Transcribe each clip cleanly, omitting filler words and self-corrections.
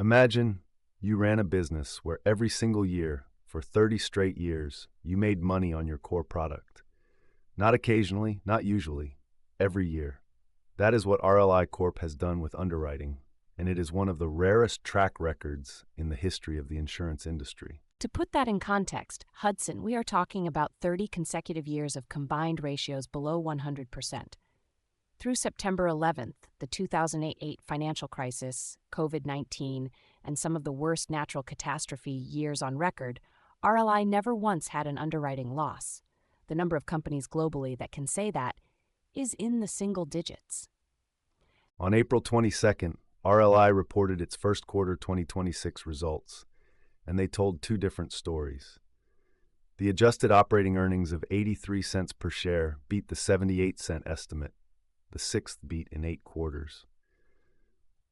Imagine you ran a business where every single year, for 30 straight years, you made money on your core product. Not occasionally, not usually, every year. That is what RLI Corp has done with underwriting, and it is one of the rarest track records in the history of the insurance industry. To put that in context, Hudson, we are talking about 30 consecutive years of combined ratios below 100%. Through September 11th, the 2008 financial crisis, COVID-19, and some of the worst natural catastrophe years on record, RLI never once had an underwriting loss. The number of companies globally that can say that is in the single digits. On April 22nd, RLI reported its first quarter 2026 results, and they told two different stories. The adjusted operating earnings of 83 cents per share beat the 78-cent estimate, the sixth beat in 8 quarters.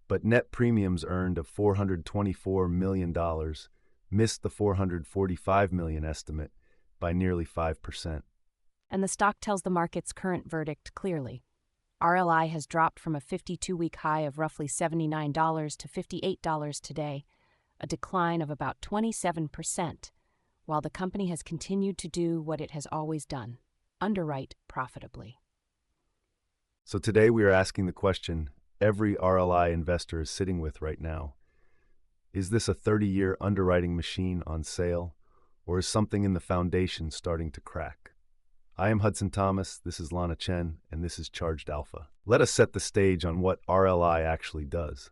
But net premiums earned of $424 million missed the $445 million estimate by nearly 5%. And the stock tells the market's current verdict clearly. RLI has dropped from a 52-week high of roughly $79 to $58 today, a decline of about 27%, while the company has continued to do what it has always done, underwrite profitably. So today we are asking the question every RLI investor is sitting with right now. Is this a 30-year underwriting machine on sale, or is something in the foundation starting to crack? I am Hudson Thomas, this is Lana Chen, and this is Charged Alpha. Let us set the stage on what RLI actually does,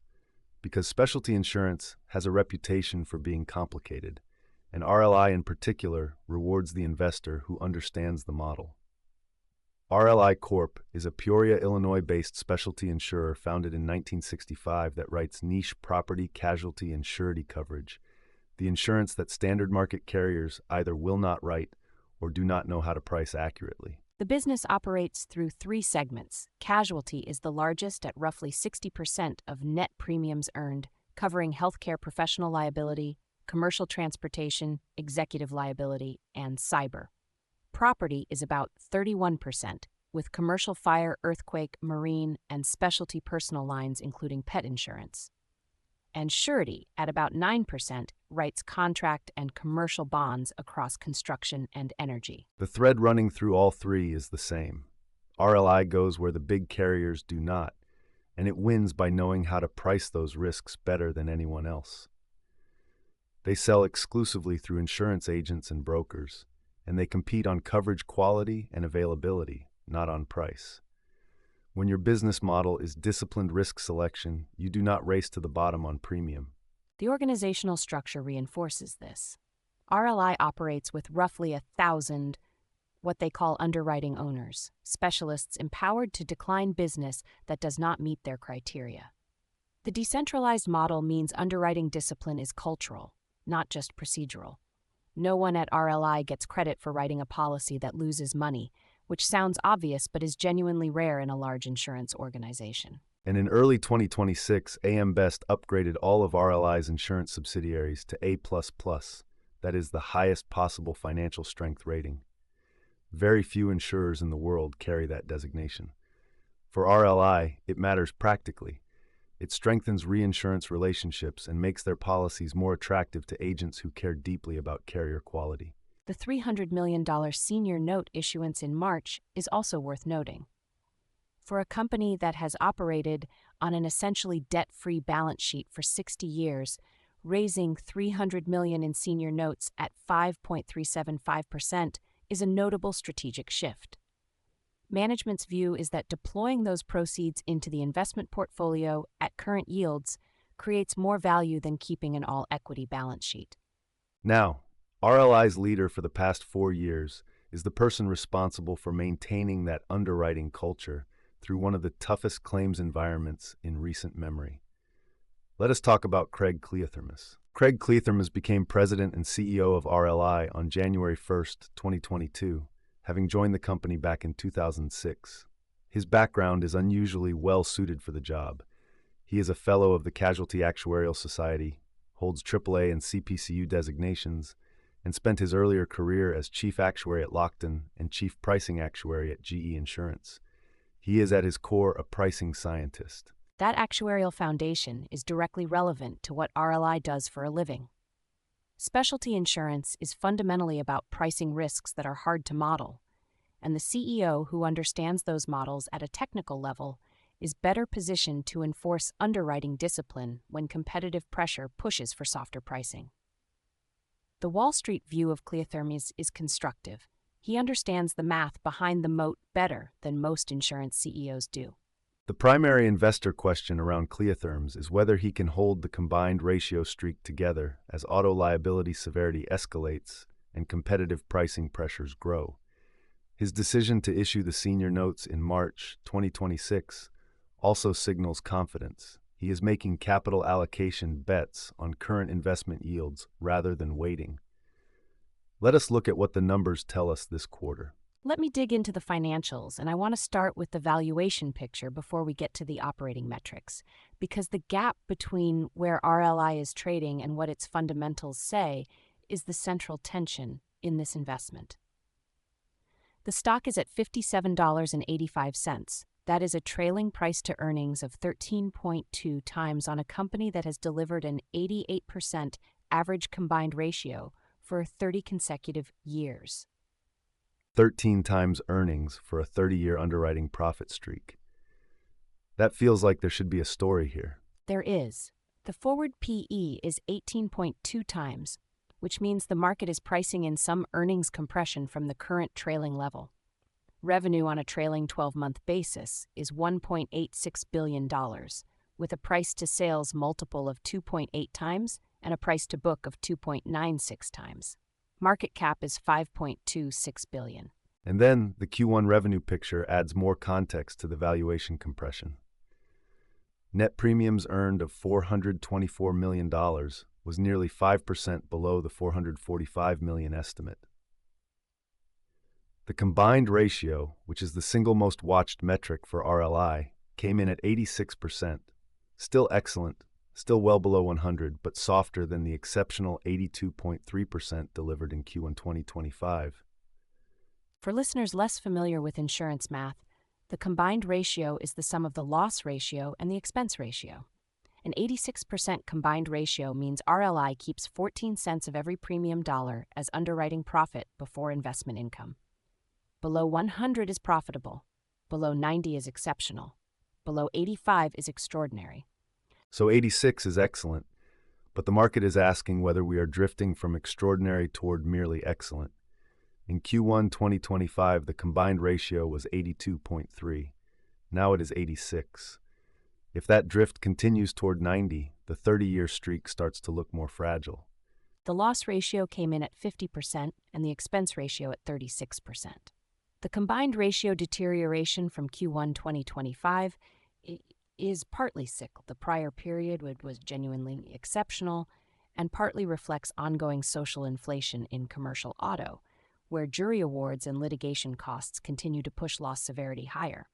because specialty insurance has a reputation for being complicated, and RLI in particular rewards the investor who understands the model. RLI Corp is a Peoria, Illinois-based specialty insurer founded in 1965 that writes niche property, casualty, and surety coverage, the insurance that standard market carriers either will not write or do not know how to price accurately. The business operates through 3 segments. Casualty is the largest at roughly 60% of net premiums earned, covering healthcare professional liability, commercial transportation, executive liability, and cyber. Property is about 31%, with commercial fire, earthquake, marine, and specialty personal lines including pet insurance. And surety, at about 9%, writes contract and commercial bonds across construction and energy. The thread running through all 3 is the same. RLI goes where the big carriers do not, and it wins by knowing how to price those risks better than anyone else. They sell exclusively through insurance agents and brokers, and they compete on coverage quality and availability, not on price. When your business model is disciplined risk selection, you do not race to the bottom on premium. The organizational structure reinforces this. RLI operates with roughly 1,000 what they call underwriting owners, specialists empowered to decline business that does not meet their criteria. The decentralized model means underwriting discipline is cultural, not just procedural. No one at RLI gets credit for writing a policy that loses money, which sounds obvious but is genuinely rare in a large insurance organization. And in early 2026, AM Best upgraded all of RLI's insurance subsidiaries to A++, that is the highest possible financial strength rating. Very few insurers in the world carry that designation. For RLI, it matters practically. It strengthens reinsurance relationships and makes their policies more attractive to agents who care deeply about carrier quality. The $300 million senior note issuance in March is also worth noting. For a company that has operated on an essentially debt-free balance sheet for 60 years, raising $300 million in senior notes at 5.375% is a notable strategic shift. Management's view is that deploying those proceeds into the investment portfolio at current yields creates more value than keeping an all-equity balance sheet. Now, RLI's leader for the past 4 years is the person responsible for maintaining that underwriting culture through one of the toughest claims environments in recent memory. Let us talk about Craig Kliethermes. Craig Kliethermes became president and CEO of RLI on January 1st, 2022, having joined the company back in 2006. His background is unusually well-suited for the job. He is a fellow of the Casualty Actuarial Society, holds AAA and CPCU designations, and spent his earlier career as chief actuary at Lockton and chief pricing actuary at GE Insurance. He is at his core a pricing scientist. That actuarial foundation is directly relevant to what RLI does for a living. Specialty insurance is fundamentally about pricing risks that are hard to model, and the CEO who understands those models at a technical level is better positioned to enforce underwriting discipline when competitive pressure pushes for softer pricing. The Wall Street view of Kliethermes is constructive. He understands the math behind the moat better than most insurance CEOs do. The primary investor question around Kliethermes is whether he can hold the combined ratio streak together as auto liability severity escalates and competitive pricing pressures grow. His decision to issue the senior notes in March 2026 also signals confidence. He is making capital allocation bets on current investment yields rather than waiting. Let us look at what the numbers tell us this quarter. Let me dig into the financials, and I want to start with the valuation picture before we get to the operating metrics, because the gap between where RLI is trading and what its fundamentals say is the central tension in this investment. The stock is at $57.85. That is a trailing price to earnings of 13.2 times on a company that has delivered an 88% average combined ratio for 30 consecutive years. 13 times earnings for a 30-year underwriting profit streak. That feels like there should be a story here. There is. The forward PE is 18.2 times, which means the market is pricing in some earnings compression from the current trailing level. Revenue on a trailing 12-month basis is $1.86 billion, with a price-to-sales multiple of 2.8 times and a price-to-book of 2.96 times. Market cap is $5.26 billion. And then the Q1 revenue picture adds more context to the valuation compression. Net premiums earned of $424 million was nearly 5% below the $445 million estimate. The combined ratio, which is the single most watched metric for RLI, came in at 86%. Still excellent, still well below 100, but softer than the exceptional 82.3% delivered in Q1 2025. For listeners less familiar with insurance math, the combined ratio is the sum of the loss ratio and the expense ratio. An 86% combined ratio means RLI keeps 14 cents of every premium dollar as underwriting profit before investment income. Below 100 is profitable. Below 90 is exceptional. Below 85 is extraordinary. So 86 is excellent, but the market is asking whether we are drifting from extraordinary toward merely excellent. In Q1 2025, the combined ratio was 82.3. Now it is 86. If that drift continues toward 90, the 30-year streak starts to look more fragile. The loss ratio came in at 50% and the expense ratio at 36%. The combined ratio deterioration from Q1 2025 is partly cyclical. The prior period was genuinely exceptional and partly reflects ongoing social inflation in commercial auto, where jury awards and litigation costs continue to push loss severity higher.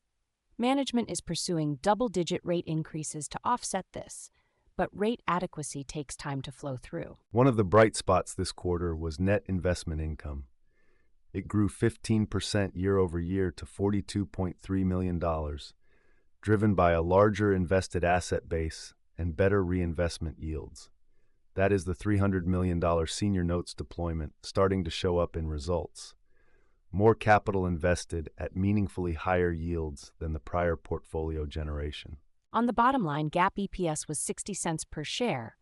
Management is pursuing double-digit rate increases to offset this, but rate adequacy takes time to flow through. One of the bright spots this quarter was net investment income. It grew 15% year over year to $42.3 million, driven by a larger invested asset base and better reinvestment yields. That is the $300 million senior notes deployment starting to show up in results. More capital invested at meaningfully higher yields than the prior portfolio generation. On the bottom line, GAAP EPS was 60 cents per share,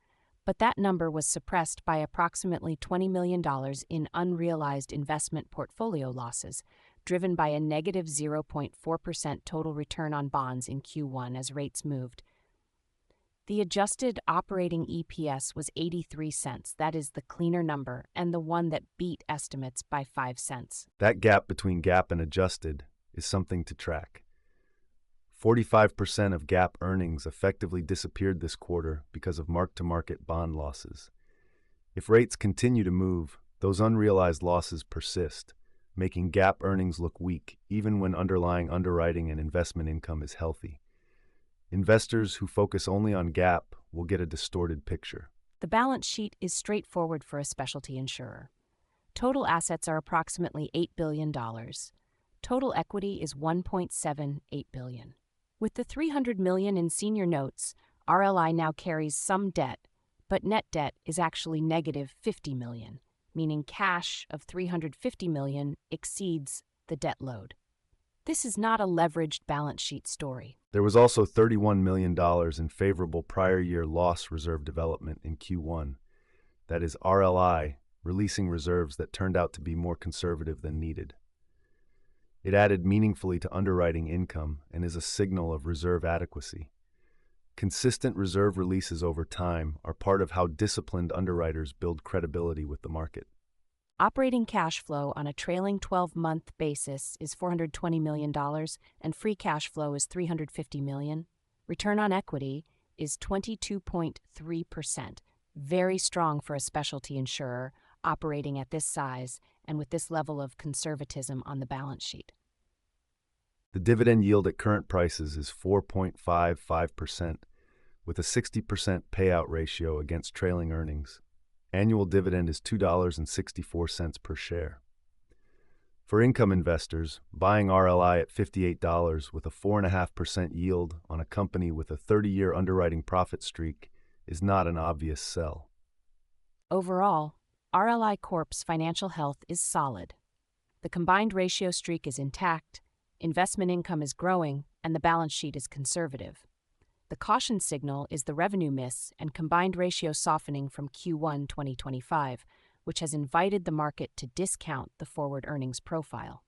but that number was suppressed by approximately $20 million in unrealized investment portfolio losses, driven by a negative 0.4% total return on bonds in Q1 as rates moved. The adjusted operating EPS was 83 cents. That is the cleaner number and the one that beat estimates by 5 cents. That gap between GAAP and adjusted is something to track. 45% of GAAP earnings effectively disappeared this quarter because of mark-to-market bond losses. If rates continue to move, those unrealized losses persist, making GAAP earnings look weak even when underlying underwriting and investment income is healthy. Investors who focus only on GAAP will get a distorted picture. The balance sheet is straightforward for a specialty insurer. Total assets are approximately $8 billion. Total equity is $1.78 billion. With the $300 million in senior notes, RLI now carries some debt, but net debt is actually negative $50 million, meaning cash of $350 million exceeds the debt load. This is not a leveraged balance sheet story. There was also $31 million in favorable prior year loss reserve development in Q1. That is RLI releasing reserves that turned out to be more conservative than needed. It added meaningfully to underwriting income and is a signal of reserve adequacy. Consistent reserve releases over time are part of how disciplined underwriters build credibility with the market. Operating cash flow on a trailing 12-month basis is $420 million, and free cash flow is $350 million. Return on equity is 22.3%, very strong for a specialty insurer operating at this size and with this level of conservatism on the balance sheet. The dividend yield at current prices is 4.55%, with a 60% payout ratio against trailing earnings. Annual dividend is $2.64 per share. For income investors, buying RLI at $58 with a 4.5% yield on a company with a 30-year underwriting profit streak is not an obvious sell. Overall, RLI Corp's financial health is solid. The combined ratio streak is intact, investment income is growing, and the balance sheet is conservative. The caution signal is the revenue miss and combined ratio softening from Q1 2025, which has invited the market to discount the forward earnings profile.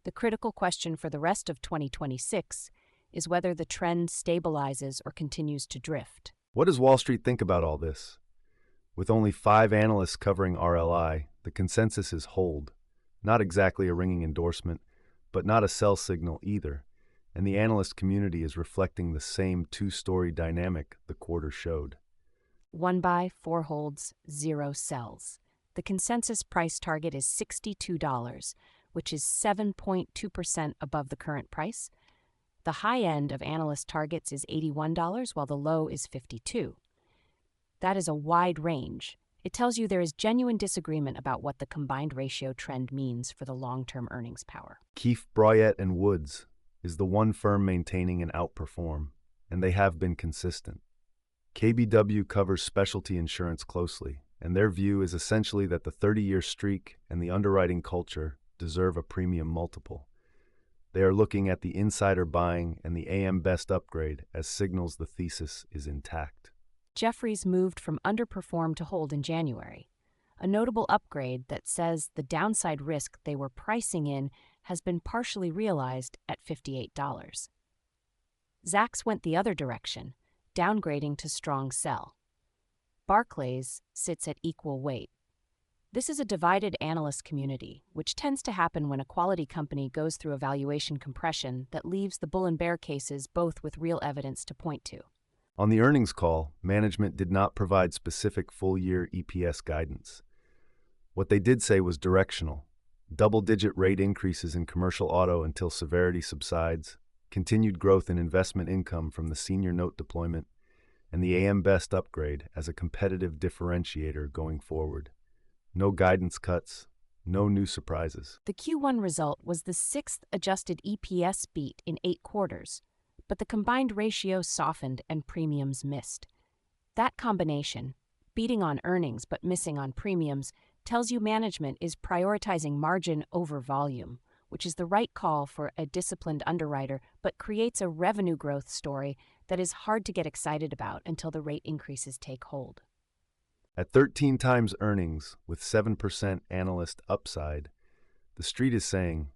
The critical question for the rest of 2026 is whether the trend stabilizes or continues to drift. What does Wall Street think about all this? With only 5 analysts covering RLI, the consensus is hold. Not exactly a ringing endorsement, but not a sell signal either, and the analyst community is reflecting the same two-story dynamic the quarter showed. 1 buy, 4 holds, 0 sells. The consensus price target is $62, which is 7.2% above the current price. The high end of analyst targets is $81, while the low is $52. That is a wide range. It tells you there is genuine disagreement about what the combined ratio trend means for the long-term earnings power. Keefe, Bruyette, and Woods is the one firm maintaining an outperform, and they have been consistent. KBW covers specialty insurance closely, and their view is essentially that the 30-year streak and the underwriting culture deserve a premium multiple. They are looking at the insider buying and the AM Best upgrade as signals the thesis is intact. Jefferies moved from underperform to hold in January, a notable upgrade that says the downside risk they were pricing in has been partially realized at $58. Zacks went the other direction, downgrading to strong sell. Barclays sits at equal weight. This is a divided analyst community, which tends to happen when a quality company goes through a valuation compression that leaves the bull and bear cases both with real evidence to point to. On the earnings call, management did not provide specific full-year EPS guidance. What they did say was directional. Double-digit rate increases in commercial auto until severity subsides, continued growth in investment income from the senior note deployment, and the AM Best upgrade as a competitive differentiator going forward. No guidance cuts, no new surprises. The Q1 result was the 6th adjusted EPS beat in 8 quarters, but the combined ratio softened and premiums missed. That combination, beating on earnings but missing on premiums, tells you management is prioritizing margin over volume, which is the right call for a disciplined underwriter but creates a revenue growth story that is hard to get excited about until the rate increases take hold. At 13 times earnings with 7% analyst upside, the street is saying,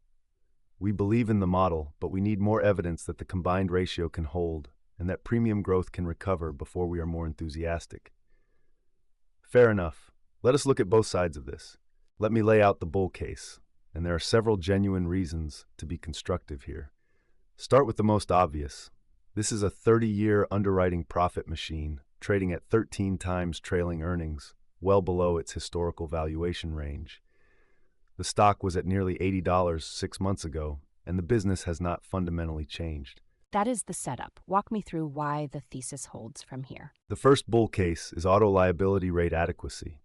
"We believe in the model, but we need more evidence that the combined ratio can hold and that premium growth can recover before we are more enthusiastic." Fair enough. Let us look at both sides of this. Let me lay out the bull case, and there are several genuine reasons to be constructive here. Start with the most obvious. This is a 30-year underwriting profit machine, trading at 13 times trailing earnings, well below its historical valuation range. The stock was at nearly $80 6 months ago, and the business has not fundamentally changed. That is the setup. Walk me through why the thesis holds from here. The first bull case is auto liability rate adequacy.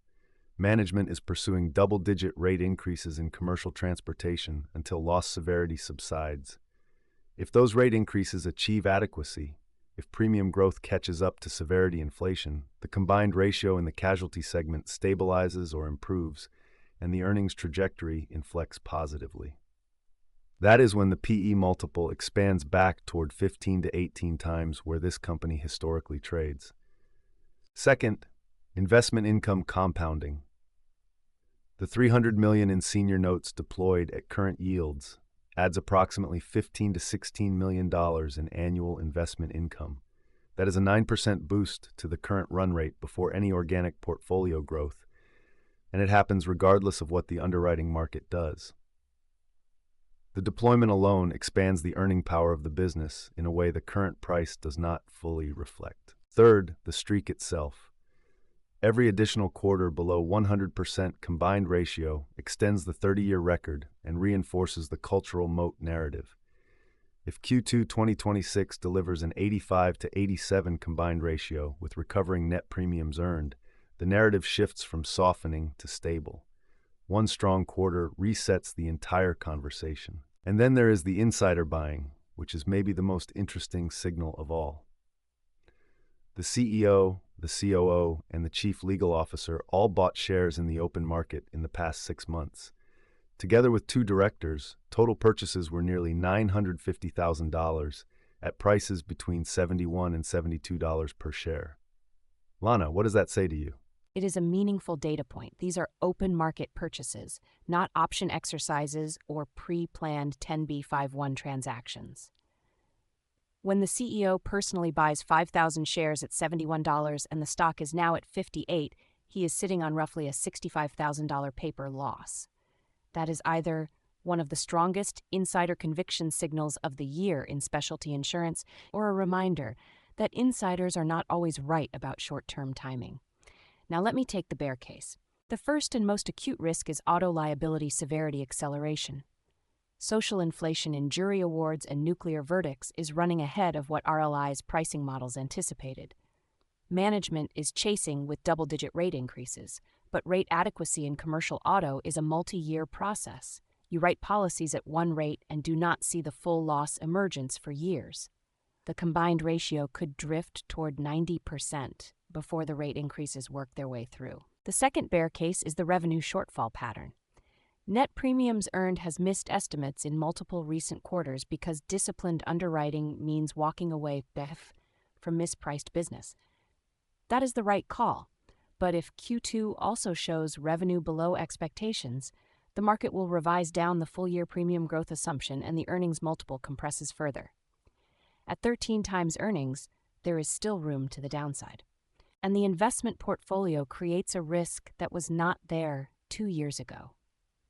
Management is pursuing double-digit rate increases in commercial transportation until loss severity subsides. If those rate increases achieve adequacy, if premium growth catches up to severity inflation, the combined ratio in the casualty segment stabilizes or improves, and the earnings trajectory inflects positively. That is when the PE multiple expands back toward 15 to 18 times where this company historically trades. Second, investment income compounding. The $300 million in senior notes deployed at current yields adds approximately $15 to $16 million in annual investment income. That is a 9% boost to the current run rate before any organic portfolio growth, and it happens regardless of what the underwriting market does. The deployment alone expands the earning power of the business in a way the current price does not fully reflect. Third, the streak itself. Every additional quarter below 100% combined ratio extends the 30-year record and reinforces the cultural moat narrative. If Q2 2026 delivers an 85 to 87 combined ratio with recovering net premiums earned, the narrative shifts from softening to stable. One strong quarter resets the entire conversation. And then there is the insider buying, which is maybe the most interesting signal of all. The CEO, the COO, and the chief legal officer all bought shares in the open market in the past 6 months. Together with 2 directors, total purchases were nearly $950,000 at prices between $71 and $72 per share. Lana, what does that say to you? It is a meaningful data point. These are open market purchases, not option exercises or pre-planned 10b5-1 transactions. When the CEO personally buys 5,000 shares at $71 and the stock is now at $58, he is sitting on roughly a $65,000 paper loss. That is either one of the strongest insider conviction signals of the year in specialty insurance or a reminder that insiders are not always right about short-term timing. Now let me take the bear case. The first and most acute risk is auto liability severity acceleration. Social inflation in jury awards and nuclear verdicts is running ahead of what RLI's pricing models anticipated. Management is chasing with double-digit rate increases, but rate adequacy in commercial auto is a multi-year process. You write policies at one rate and do not see the full loss emergence for years. The combined ratio could drift toward 90% before the rate increases work their way through. The second bear case is the revenue shortfall pattern. Net premiums earned has missed estimates in multiple recent quarters because disciplined underwriting means walking away from mispriced business. That is the right call, but if Q2 also shows revenue below expectations, the market will revise down the full-year premium growth assumption and the earnings multiple compresses further. At 13 times earnings, there is still room to the downside. And the investment portfolio creates a risk that was not there 2 years ago.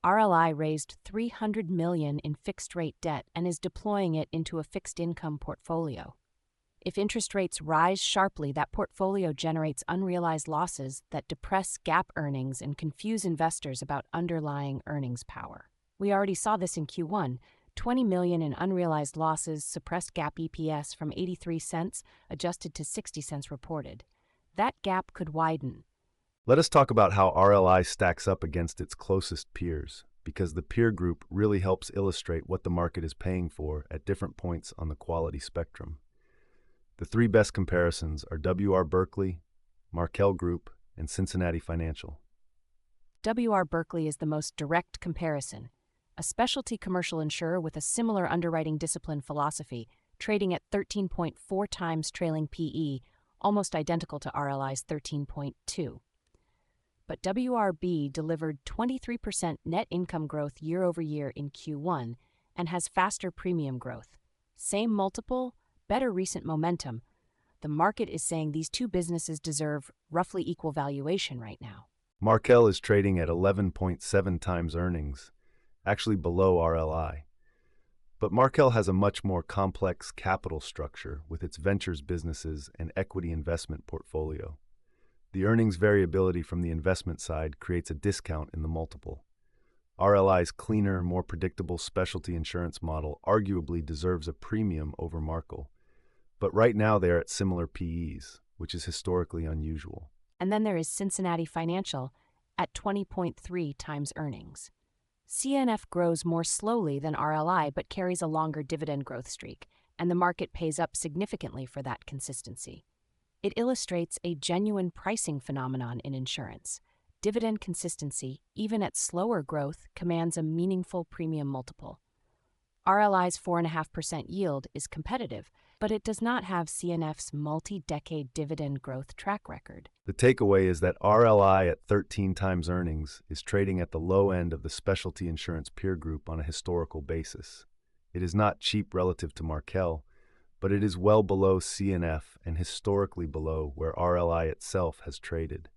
RLI raised $300 million in fixed-rate debt and is deploying it into a fixed-income portfolio. If interest rates rise sharply, that portfolio generates unrealized losses that depress GAAP earnings and confuse investors about underlying earnings power. We already saw this in Q1. $20 million in unrealized losses suppressed GAAP EPS from 83 cents adjusted to 60 cents reported. That gap could widen. Let us talk about how RLI stacks up against its closest peers, because the peer group really helps illustrate what the market is paying for at different points on the quality spectrum. The 3 best comparisons are W.R. Berkley, Markel Group, and Cincinnati Financial. W.R. Berkley is the most direct comparison, a specialty commercial insurer with a similar underwriting discipline philosophy, trading at 13.4 times trailing PE, almost identical to RLI's 13.2. But WRB delivered 23% net income growth year over year in Q1 and has faster premium growth. Same multiple, better recent momentum. The market is saying these 2 businesses deserve roughly equal valuation right now. Markel is trading at 11.7 times earnings, actually below RLI. But Markel has a much more complex capital structure with its ventures businesses and equity investment portfolio. The earnings variability from the investment side creates a discount in the multiple. RLI's cleaner, more predictable specialty insurance model arguably deserves a premium over Markel. But right now they are at similar PEs, which is historically unusual. And then there is Cincinnati Financial at 20.3 times earnings. CNF grows more slowly than RLI but carries a longer dividend growth streak, and the market pays up significantly for that consistency. It illustrates a genuine pricing phenomenon in insurance. Dividend consistency, even at slower growth, commands a meaningful premium multiple. RLI's 4.5% yield is competitive, but it does not have CNF's multi-decade dividend growth track record. The takeaway is that RLI at 13 times earnings is trading at the low end of the specialty insurance peer group on a historical basis. It is not cheap relative to Markel, but it is well below CNF and historically below where RLI itself has traded.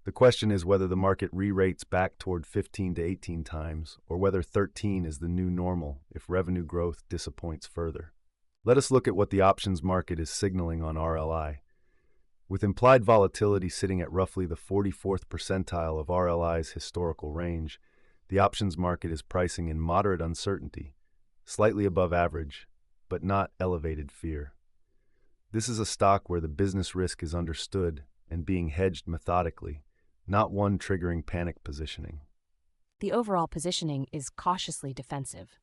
The question is whether the market re-rates back toward 15 to 18 times, or whether 13 is the new normal if revenue growth disappoints further. Let us look at what the options market is signaling on RLI. With implied volatility sitting at roughly the 44th percentile of RLI's historical range, the options market is pricing in moderate uncertainty, slightly above average, but not elevated fear. This is a stock where the business risk is understood and being hedged methodically, not one triggering panic positioning. The overall positioning is cautiously defensive.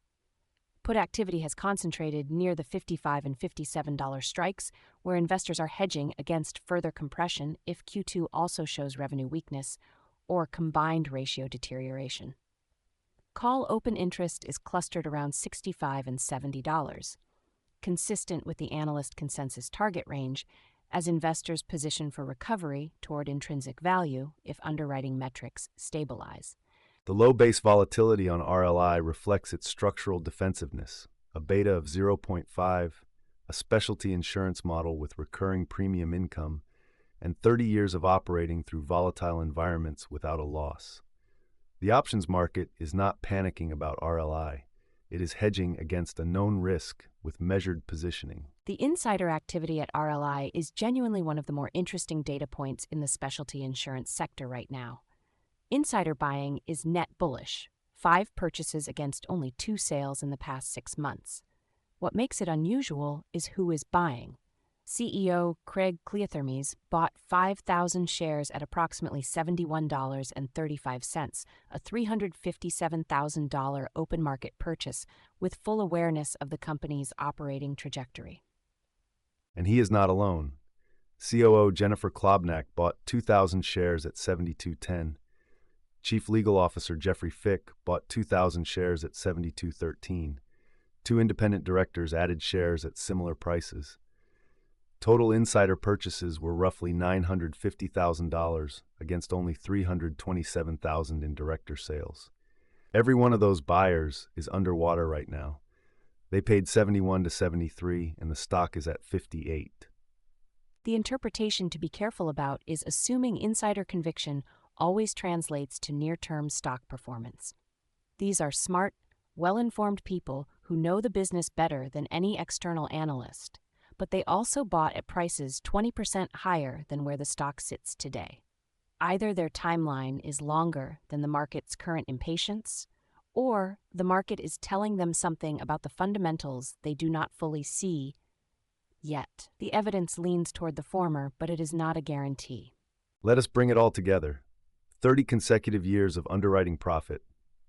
Put activity has concentrated near the $55 and $57 strikes, where investors are hedging against further compression if Q2 also shows revenue weakness or combined ratio deterioration. Call open interest is clustered around $65 and $70, consistent with the Analyst Consensus target range, as investors position for recovery toward intrinsic value if underwriting metrics stabilize. The low base volatility on RLI reflects its structural defensiveness, a beta of 0.5, a specialty insurance model with recurring premium income, and 30 years of operating through volatile environments without a loss. The options market is not panicking about RLI. It is hedging against a known risk with measured positioning. The insider activity at RLI is genuinely one of the more interesting data points in the specialty insurance sector right now. Insider buying is net bullish, 5 purchases against only 2 sales in the past 6 months. What makes it unusual is who is buying. CEO Craig Kliethermes bought 5,000 shares at approximately $71.35, a $357,000 open market purchase with full awareness of the company's operating trajectory. And he is not alone. COO Jennifer Klobnak bought 2,000 shares at $72.10. Chief Legal Officer Jeffrey Fick bought 2,000 shares at $72.13. 2 independent directors added shares at similar prices. Total insider purchases were roughly $950,000 against only $327,000 in director sales. Every one of those buyers is underwater right now. They paid 71 to 73 and the stock is at 58. The interpretation to be careful about is assuming insider conviction always translates to near-term stock performance. These are smart, well-informed people who know the business better than any external analyst, but they also bought at prices 20% higher than where the stock sits today. Either their timeline is longer than the market's current impatience, or the market is telling them something about the fundamentals they do not fully see yet. The evidence leans toward the former, but it is not a guarantee. Let us bring it all together. 30 consecutive years of underwriting profit,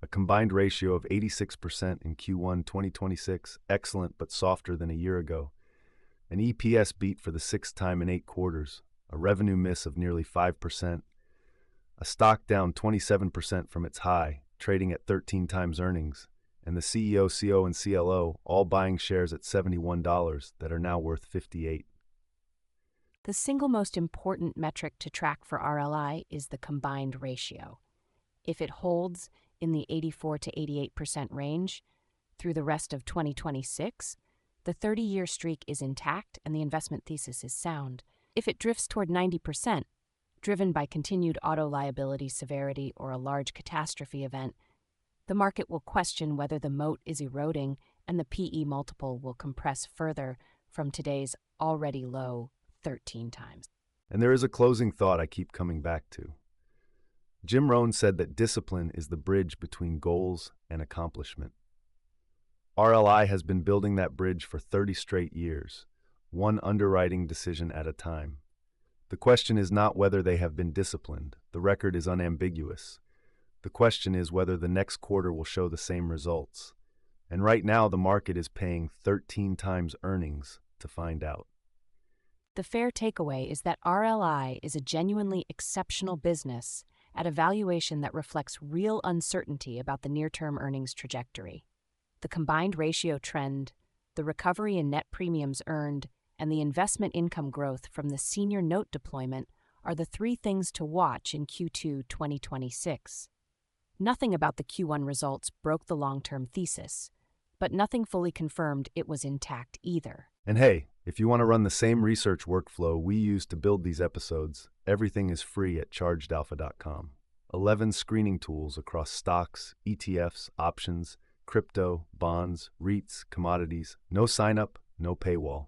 a combined ratio of 86% in Q1 2026, excellent but softer than a year ago. An EPS beat for the 6th time in 8 quarters, a revenue miss of nearly 5%, a stock down 27% from its high, trading at 13 times earnings, and the CEO, CO, and CLO all buying shares at $71 that are now worth $58. The single most important metric to track for RLI is the combined ratio. If it holds in the 84 to 88% range through the rest of 2026, the 30-year streak is intact and the investment thesis is sound. If it drifts toward 90%, driven by continued auto liability severity or a large catastrophe event, the market will question whether the moat is eroding and the PE multiple will compress further from today's already low 13 times. And there is a closing thought I keep coming back to. Jim Rohn said that discipline is the bridge between goals and accomplishment. RLI has been building that bridge for 30 straight years, one underwriting decision at a time. The question is not whether they have been disciplined. The record is unambiguous. The question is whether the next quarter will show the same results. And right now, the market is paying 13 times earnings to find out. The fair takeaway is that RLI is a genuinely exceptional business at a valuation that reflects real uncertainty about the near-term earnings trajectory. The combined ratio trend, the recovery in net premiums earned, and the investment income growth from the senior note deployment are the three things to watch in Q2 2026. Nothing about the Q1 results broke the long-term thesis, but nothing fully confirmed it was intact either. And hey, if you want to run the same research workflow we use to build these episodes, everything is free at chargedalpha.com. 11 screening tools across stocks, ETFs, options, crypto, bonds, REITs, commodities. No signup, no paywall.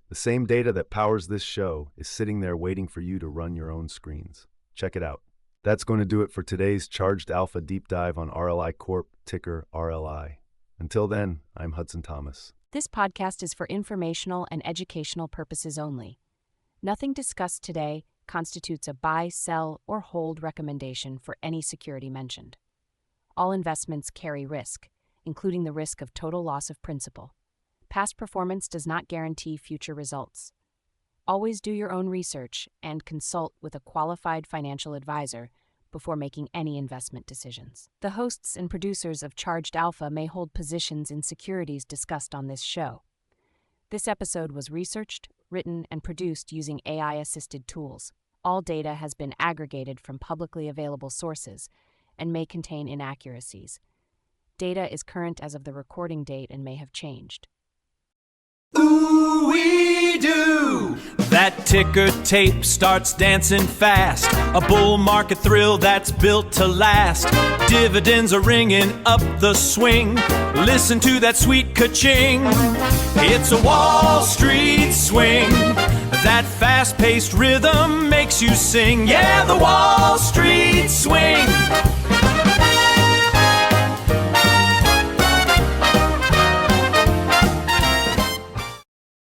The same data that powers this show is sitting there waiting for you to run your own screens. Check it out. That's going to do it for today's Charged Alpha deep dive on RLI Corp, ticker RLI. Until then, I'm Hudson Thomas. This podcast is for informational and educational purposes only. Nothing discussed today constitutes a buy, sell, or hold recommendation for any security mentioned. All investments carry risk, including the risk of total loss of principal. Past performance does not guarantee future results. Always do your own research and consult with a qualified financial advisor before making any investment decisions. The hosts and producers of Charged Alpha may hold positions in securities discussed on this show. This episode was researched, written, and produced using AI-assisted tools. All data has been aggregated from publicly available sources and may contain inaccuracies. Data is current as of the recording date and may have changed. Ooh-wee-doo! That ticker tape starts dancing fast. A bull market thrill that's built to last. Dividends are ringing up the swing. Listen to that sweet ka-ching. It's a Wall Street swing. That fast-paced rhythm makes you sing. Yeah, the Wall Street swing.